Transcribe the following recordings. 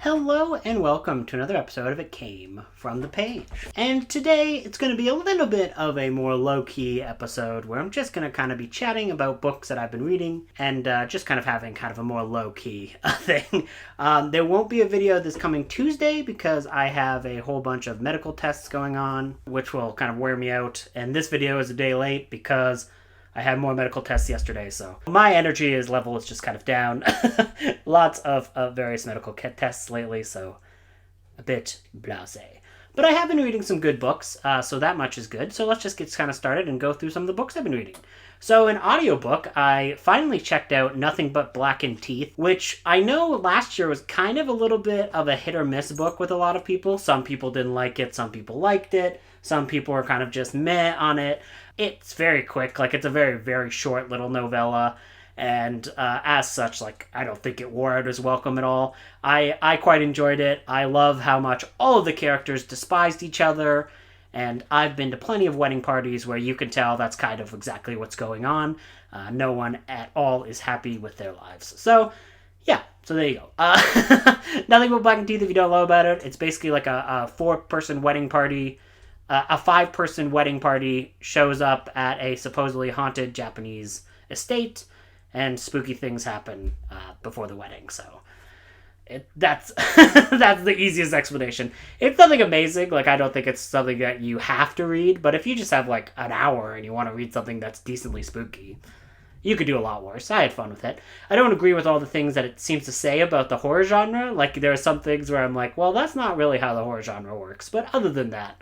Hello and welcome to another episode of It Came From the Page. And today it's going to be a little bit of a more low-key episode where I'm just going to kind of be chatting about books that I've been reading and just kind of having kind of a more low-key thing. There won't be a video this coming Tuesday because I have a whole bunch of medical tests going on, which will kind of wear me out. And this video is a day late because I had more medical tests yesterday, so my energy level is just kind of down. Lots of various medical tests lately, so a bit blasé. But I have been reading some good books, so that much is good. So let's just get kind of started and go through some of the books I've been reading. So in audiobook, I finally checked out Nothing But Blackened Teeth, which I know last year was kind of a little bit of a hit or miss book with a lot of people. Some people didn't like it, some people liked it, some people were kind of just meh on it. It's very quick, it's a very, very short little novella, and as such, I don't think it wore out as welcome at all. I quite enjoyed it. I love how much all of the characters despised each other, and I've been to plenty of wedding parties where you can tell that's kind of exactly what's going on. No one at all is happy with their lives. So, yeah, so there you go. Nothing But Blackened Teeth, if you don't know about it, it's basically like a four-person wedding party. A five-person wedding party shows up at a supposedly haunted Japanese estate, and spooky things happen before the wedding. So that's that's the easiest explanation. It's nothing amazing. I don't think it's something that you have to read, but if you just have an hour and you want to read something that's decently spooky, you could do a lot worse. I had fun with it. I don't agree with all the things that it seems to say about the horror genre. There are some things where I'm like, well, that's not really how the horror genre works. But other than that,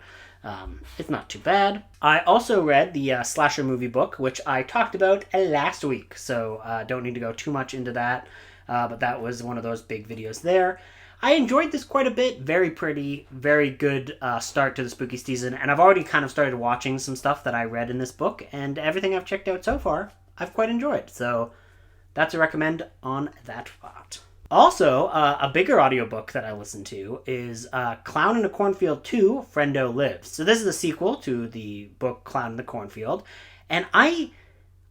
it's not too bad. I also read the slasher movie book, which I talked about last week, so don't need to go too much into that, but that was one of those big videos there. I enjoyed this quite a bit. Very pretty, very good start to the spooky season, and I've already kind of started watching some stuff that I read in this book, and everything I've checked out so far, I've quite enjoyed, so that's a recommend on that part. Also, a bigger audiobook that I listened to is Clown in the Cornfield 2, Friendo Lives. So this is a sequel to the book Clown in the Cornfield. And I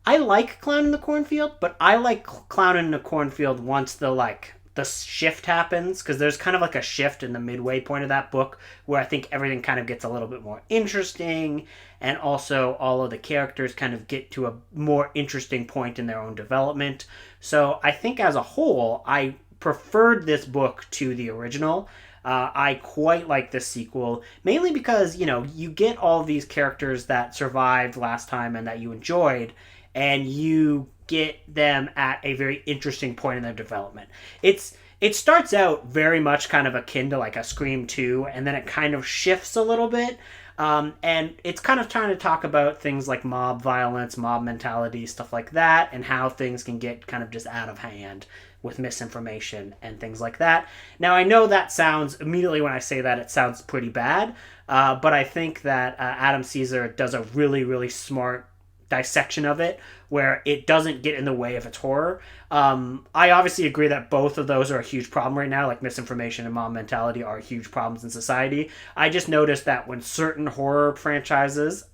like Clown in the Cornfield, but I like Clown in the Cornfield once the shift happens, because there's kind of a shift in the midway point of that book where I think everything kind of gets a little bit more interesting, and also all of the characters kind of get to a more interesting point in their own development. So I think as a whole, I preferred this book to the original. I quite like this sequel, mainly because, you get all these characters that survived last time and that you enjoyed, and you get them at a very interesting point in their development. It starts out very much kind of akin to a Scream 2, and then it kind of shifts a little bit. And it's kind of trying to talk about things like mob violence, mob mentality, stuff like that, and how things can get kind of just out of hand with misinformation and things like that. Now, I know that sounds, immediately when I say that, it sounds pretty bad, but I think that Adam Caesar does a really, really smart dissection of it, where it doesn't get in the way of its horror. I obviously agree that both of those are a huge problem right now, misinformation and mob mentality are huge problems in society. I just noticed that when certain horror franchises,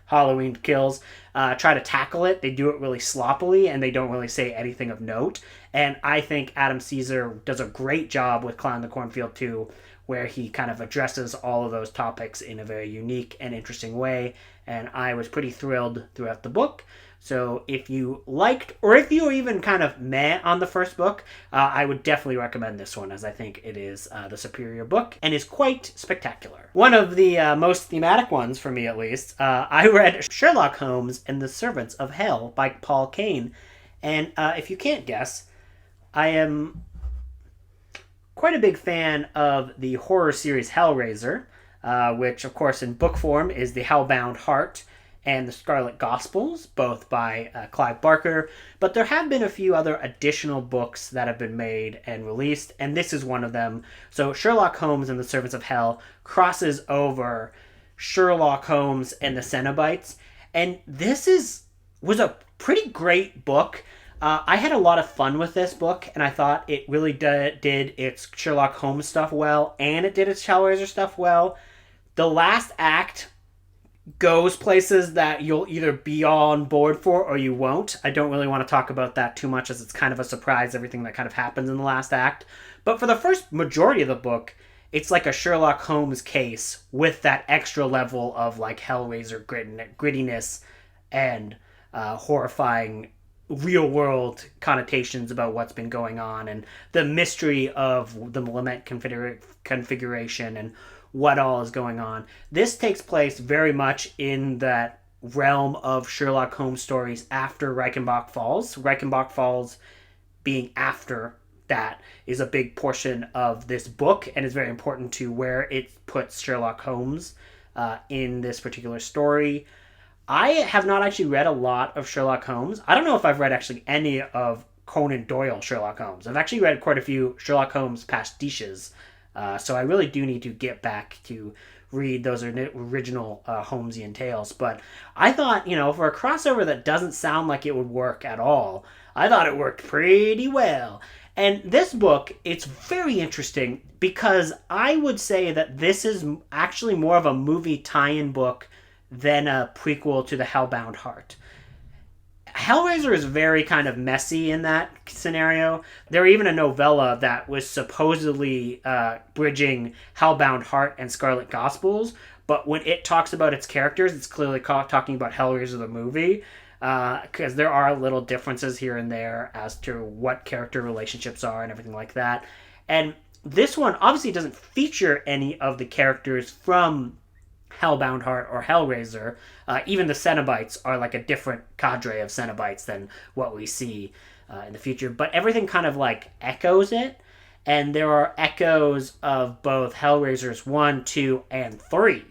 Halloween Kills, try to tackle it, they do it really sloppily, and they don't really say anything of note. And I think Adam Caesar does a great job with Clown in the Cornfield 2, where he kind of addresses all of those topics in a very unique and interesting way, and I was pretty thrilled throughout the book. So if you liked, or if you were even kind of meh on the first book, I would definitely recommend this one, as I think it is the superior book, and is quite spectacular. One of the most thematic ones, for me at least, I read Sherlock Holmes and the Servants of Hell by Paul Kane, and if you can't guess, I am quite a big fan of the horror series Hellraiser, which, of course, in book form is The Hellbound Heart and The Scarlet Gospels, both by Clive Barker. But there have been a few other additional books that have been made and released, and this is one of them. So Sherlock Holmes and the Servants of Hell crosses over Sherlock Holmes and the Cenobites, and this was a pretty great book. I had a lot of fun with this book, and I thought it really did its Sherlock Holmes stuff well, and it did its Hellraiser stuff well. The last act goes places that you'll either be on board for or you won't. I don't really want to talk about that too much, as it's kind of a surprise, everything that kind of happens in the last act. But for the first majority of the book, it's like a Sherlock Holmes case with that extra level of like Hellraiser grittiness and horrifying real world connotations about what's been going on and the mystery of the Lament configuration and what all is going on. This takes place very much in that realm of Sherlock Holmes stories after Reichenbach Falls. Reichenbach Falls being after that is a big portion of this book and is very important to where it puts Sherlock Holmes in this particular story. I have not actually read a lot of Sherlock Holmes. I don't know if I've read actually any of Conan Doyle Sherlock Holmes. I've actually read quite a few Sherlock Holmes pastiches, so I really do need to get back to read those original Holmesian tales. But I thought, for a crossover that doesn't sound like it would work at all, I thought it worked pretty well. And this book, it's very interesting because I would say that this is actually more of a movie tie-in book than a prequel to The Hellbound Heart. Hellraiser is very kind of messy in that scenario. There even a novella that was supposedly bridging Hellbound Heart and Scarlet Gospels, but when it talks about its characters, it's clearly talking about Hellraiser the movie, because there are little differences here and there as to what character relationships are and everything like that. And this one obviously doesn't feature any of the characters from Hellbound Heart or Hellraiser. Even the Cenobites are like a different cadre of Cenobites than what we see in the future. But everything kind of like echoes it. And there are echoes of both Hellraisers 1, 2, and 3.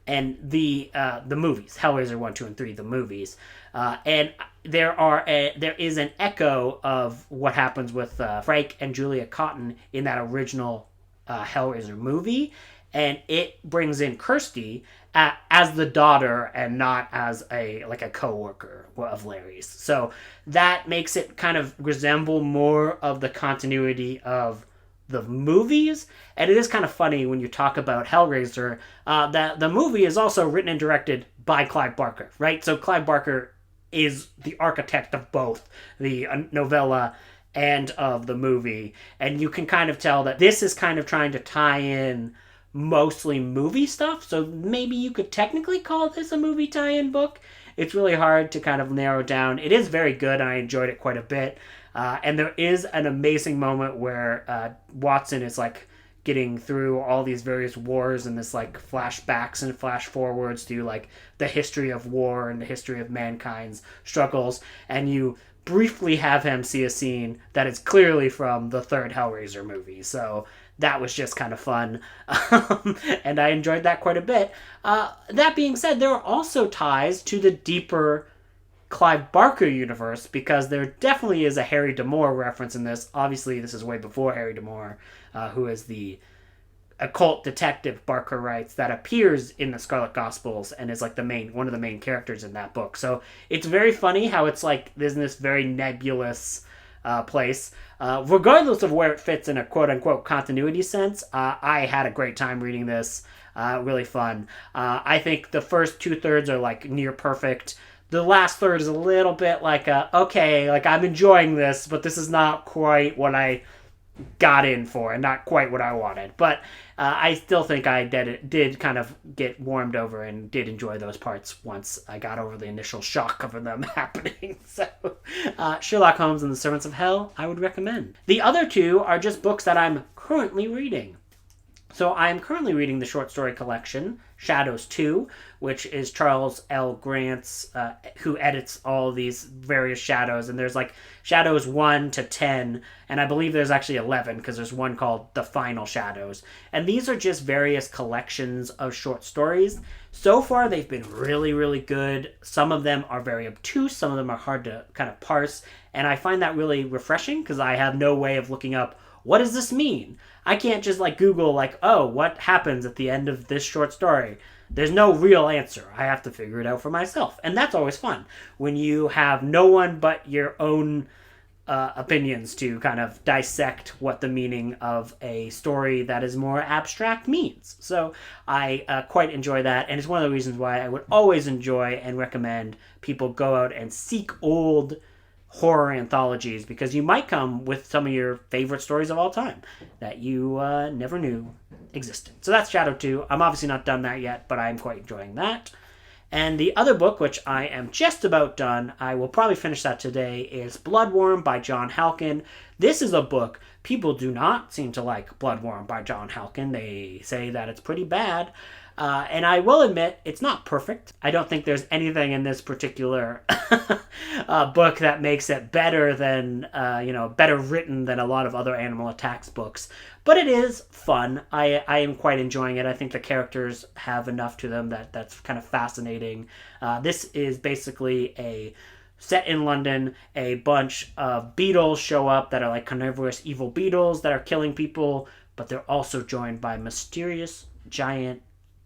And the movies. Hellraiser 1, 2, and 3, the movies. And there is an echo of what happens with Frank and Julia Cotton in that original Hellraiser movie. And it brings in Kirsty as the daughter and not as a co-worker of Larry's. So that makes it kind of resemble more of the continuity of the movies. And it is kind of funny when you talk about Hellraiser that the movie is also written and directed by Clive Barker, right? So Clive Barker is the architect of both the novella and of the movie. And you can kind of tell that this is kind of trying to tie in mostly movie stuff, so maybe you could technically call this a movie tie-in book. It's really hard to kind of narrow down. It is very good, and I enjoyed it quite a bit. And there is an amazing moment where Watson is like getting through all these various wars and this like flashbacks and flash forwards to like the history of war and the history of mankind's struggles, and you briefly have him see a scene that is clearly from the third Hellraiser movie. So that was just kind of fun. And I enjoyed that quite a bit. That being said, there are also ties to the deeper Clive Barker universe, because there definitely is a Harry D'Amour reference in this. Obviously, this is way before Harry D'Amour, who is the occult detective, Barker writes, that appears in the Scarlet Gospels and is like one of the main characters in that book. So it's very funny how it's like there's this very nebulous place. Regardless of where it fits in a quote-unquote continuity sense, I had a great time reading this. Really fun. I think the first 2/3 are like near perfect. The last third is a little bit like, okay, like I'm enjoying this, but this is not quite what I got in for and not quite what I wanted. But I still think I did kind of get warmed over and did enjoy those parts once I got over the initial shock of them happening. So Sherlock Holmes and the Servants of Hell, I would recommend. The other two are just books that I'm currently reading. So I'm currently reading the short story collection, Shadows 2, which is Charles L. Grant's, who edits all these various shadows. And there's like Shadows 1 to 10, and I believe there's actually 11, because there's one called The Final Shadows. And these are just various collections of short stories. So far, they've been really, really good. Some of them are very obtuse. Some of them are hard to kind of parse. And I find that really refreshing, because I have no way of looking up, what does this mean? I can't just like Google like, oh, what happens at the end of this short story? There's no real answer. I have to figure it out for myself. And that's always fun when you have no one but your own opinions to kind of dissect what the meaning of a story that is more abstract means. So I quite enjoy that. And it's one of the reasons why I would always enjoy and recommend people go out and seek old horror anthologies, because you might come with some of your favorite stories of all time that you never knew existed. So that's Shadow 2. I'm obviously not done that yet, but I'm quite enjoying that. And the other book, which I am just about done, I will probably finish that today, is Bloodworm by John Halkin. This is a book, people do not seem to like Bloodworm by John Halkin. They say that it's pretty bad. And I will admit, it's not perfect. I don't think there's anything in this particular book that makes it better than, better written than a lot of other Animal Attacks books. But it is fun. I am quite enjoying it. I think the characters have enough to them that's kind of fascinating. This is basically set in London. A bunch of beetles show up that are like carnivorous evil beetles that are killing people, but they're also joined by mysterious giant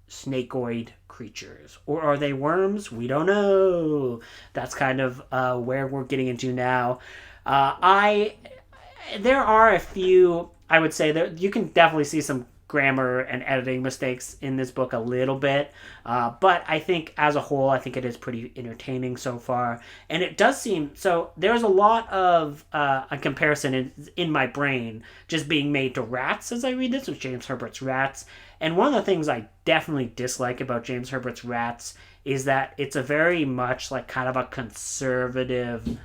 snakeoid creatures. Or are they worms? We don't know. That's kind of where we're getting into now. There are a few, I would say, that you can definitely see some grammar and editing mistakes in this book a little bit, but I think as a whole, I think it is pretty entertaining so far. And it does seem, so there's a lot of a comparison in my brain just being made to Rats as I read this, with James Herbert's Rats. And one of the things I definitely dislike about James Herbert's Rats is that it's a very much like kind of a conservative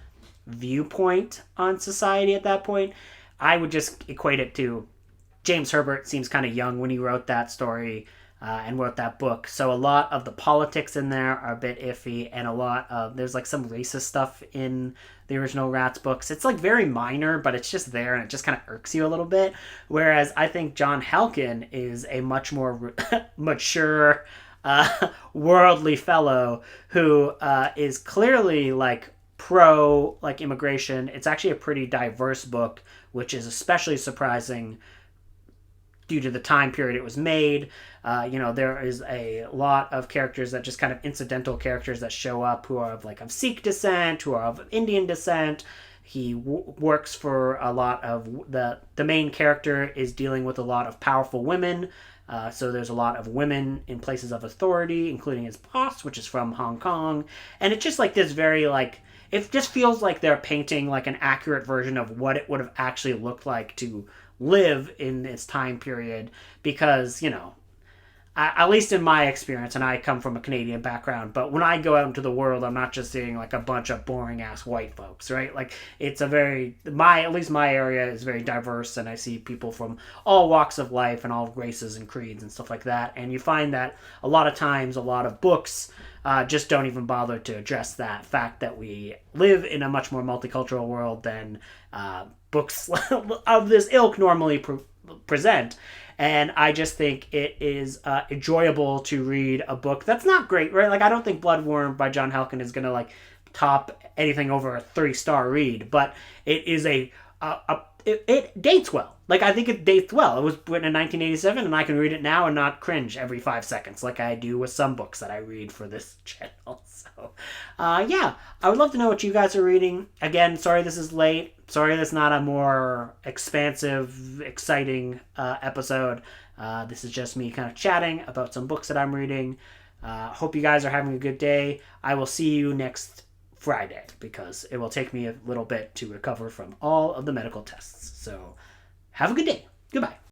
viewpoint on society at that point. I would just equate it to James Herbert seems kind of young when he wrote that story and wrote that book. So a lot of the politics in there are a bit iffy, and there's like some racist stuff in the original Rats books. It's like very minor, but it's just there and it just kind of irks you a little bit. Whereas I think John Halkin is a much more mature, worldly fellow who is clearly like pro like immigration. It's actually a pretty diverse book, which is especially surprising due to the time period it was made. There is a lot of characters that just kind of incidental characters that show up who are of Sikh descent, who are of Indian descent. He works for a lot of the main character is dealing with a lot of powerful women. So there's a lot of women in places of authority, including his boss, which is from Hong Kong. And it's just like this very it just feels like they're painting like an accurate version of what it would have actually looked like to live in this time period, because at least in my experience, and I come from a Canadian background, but when I go out into the world, I'm not just seeing like a bunch of boring ass white folks, right? Like it's at least my area is very diverse, and I see people from all walks of life and all races and creeds and stuff like that. And you find that a lot of times, a lot of books just don't even bother to address that fact that we live in a much more multicultural world than books of this ilk normally present. And I just think it is enjoyable to read a book that's not great, right? Like I don't think Bloodworm by John Halkin is going to top anything over a 3-star read, but it is it dates well. Like I think it dates well. It was written in 1987, and I can read it now and not cringe every 5 seconds like I do with some books that I read for this channel. So, yeah, I would love to know what you guys are reading. Again, sorry this is late. Sorry that's not a more expansive, exciting episode. This is just me kind of chatting about some books that I'm reading. Hope you guys are having a good day. I will see you next Friday, because it will take me a little bit to recover from all of the medical tests. So have a good day. Goodbye.